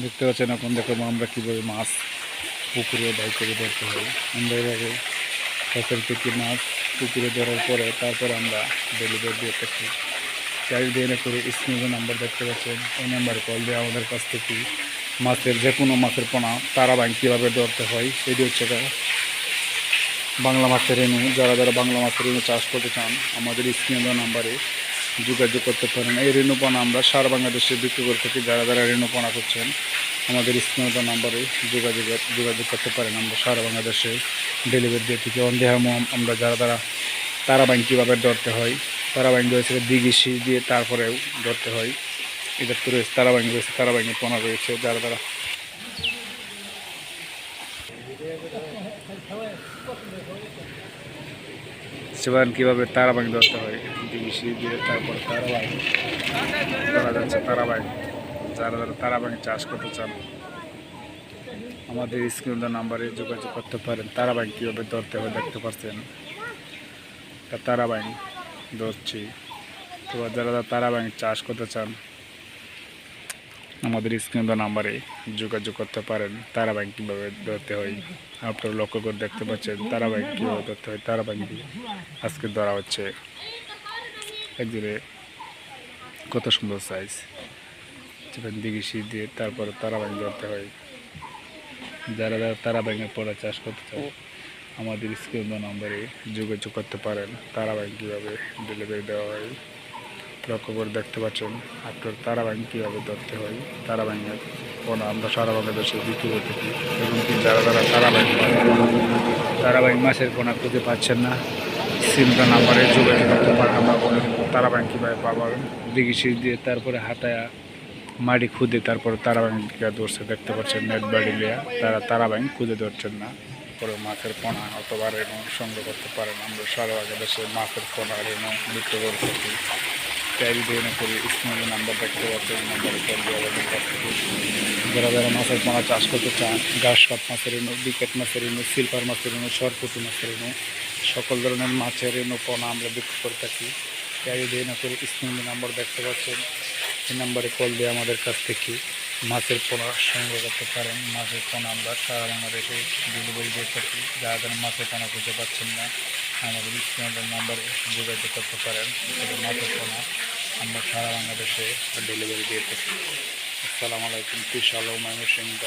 দেখতে পাচ্ছেন এখন দেখো আমরা কীভাবে মাছ পুকুরে বাই করে ধরতে হয়। আমরা এভাবে কাছের থেকে মাছ পুকুরে ধরার পরে তারপরে আমরা ডেলিভারি দিয়ে থাকি। চারিদিকে করে স্ক্রিনে নাম্বার দেখতে পাচ্ছেন, এই নাম্বারে কল দিয়ে আমাদের কাছ থেকে মাছের যে কোনো মাছের পোনা তারা বাইং কীভাবে ধরতে হয় এটি হচ্ছে বাংলা মাছের রেণু। যারা যারা বাংলা মাছের রেণু চাষ করতে চান আমাদের স্ক্রিনে নাম্বারে যোগাযোগ করতে পারেন। এই রেণুপনা আমরা সারা বাংলাদেশে বিক্রি করে থাকি। যারা যারা রেণুপনা করছেন আমাদের স্ক্রিনে নাম্বারে যোগাযোগ করতে পারেন। আমরা সারা বাংলাদেশে ডেলিভারি দিয়ে থাকি। আমরা যারা যারা তারা বাইং কীভাবে ধরতে হয়, তারা বাইং রয়েছে দিঘিসি দিয়ে তারপরেও ধরতে হয়। এদের তো রয়েছে তারা বাইং রয়েছে, তারা বাইংয়ের পোনা রয়েছে। যারা যারা সেবার কীভাবে তারা বাইং ধরতে হয়, দিঘিসি দিয়ে তারপরে তারা বাইং ধরা যাচ্ছে। তারা বাইং যারা যারা তারা বাইং চাষ করতে চান আমাদের স্ক্রিনের নাম্বারে যোগাযোগ করতে পারেন। তারা বাইং কীভাবে ধরতে হয় দেখতে পাচ্ছেন, তারা বাইং ধরছি। তো যারা যারা তারা বাইং চাষ করতে চান আমাদের স্ক্রিনের নাম্বারে যোগাযোগ করতে পারেন। তারা বাইং কীভাবে ধরতে হয় আপনারা লক্ষ্য করে দেখতে পাচ্ছেন। তারা বাইং কীভাবে ধরতে হয়, তারা বাইং আজকে ধরা হচ্ছে। একদিনে কত সুন্দর সাইজ, দিঘি শীত দিয়ে তারপরে তারা বাইং ধরতে হয়। যারা যারা তারা বাইঙের পরে চাষ করতে চান আমাদের স্ক্রিনের নাম্বারে যোগাযোগ করতে পারেন। তারা বাইং কীভাবে ডেলিভারি দেওয়া হয় লক্ষ্য করে দেখতে পাচ্ছেন। আপনার তারা বাইং কীভাবে ধরতে হয়, তারা বাইঙের পোনা আমরা সারা বাংলাদেশে বিক্রি করে থাকি। এবং কি যারা যারা তারা বাইং মাছের পোনা খুঁজে পাচ্ছেন না সিমটা নাম্বারে যোগাযোগ করতে পারেন। আমরা বলে তারা বাইং কীভাবে পাবেন, দিঘি শীত দিয়ে তারপরে হাতায়া মাটি খুঁজে তারপরে তারা বাইং ধরছে দেখতে পাচ্ছেন। নেট বাড়ি লিয়া তারা বাইং খুঁজে ধরছেন না, পরে মাছের পোনা অথবা রেণু সংগ্রহ করতে পারেন। আমরা সারা বাংলাদেশে মাছের পোনা রেণু বিক্রি করে থাকি। চারি দিয়ে করে স্ক্রিনে নাম্বার দেখতে পাচ্ছেন, নাম্বারে কল দিয়ে আমাদের কাছ থেকে যারা যারা মাছের পোনা চাষ করতে চান ঘাস কাপ মাছের রেণু, বিকেট মাছের রেণু, সিলভার মাছের রেণু, সরপুটি মাছের রেণু, সকল ধরনের মাছের রেণু পোনা আমরা বিক্রি করে থাকি। চারি দিয়ে করে স্ক্রিনে নাম্বার দেখতে পাচ্ছেন, এই নাম্বারে কল দিয়ে আমাদের কাছ থেকে মাছের পোনা সংগ্রহ করতে পারেন। মাছের পোনা আমরা সারা বাংলাদেশে ডেলিভারি দিয়ে থাকি। যারা যারা মাছের পোনা খুঁজে পাচ্ছেন না আমাদের স্ক্রিনের নাম্বারে যোগাযোগ করতে পারেন। মাছের পোনা আমরা সারা বাংলাদেশে ডেলিভারি দিয়ে থাকি। আসসালামু আলাইকুম। পিস আলম ময়মনসিংহ।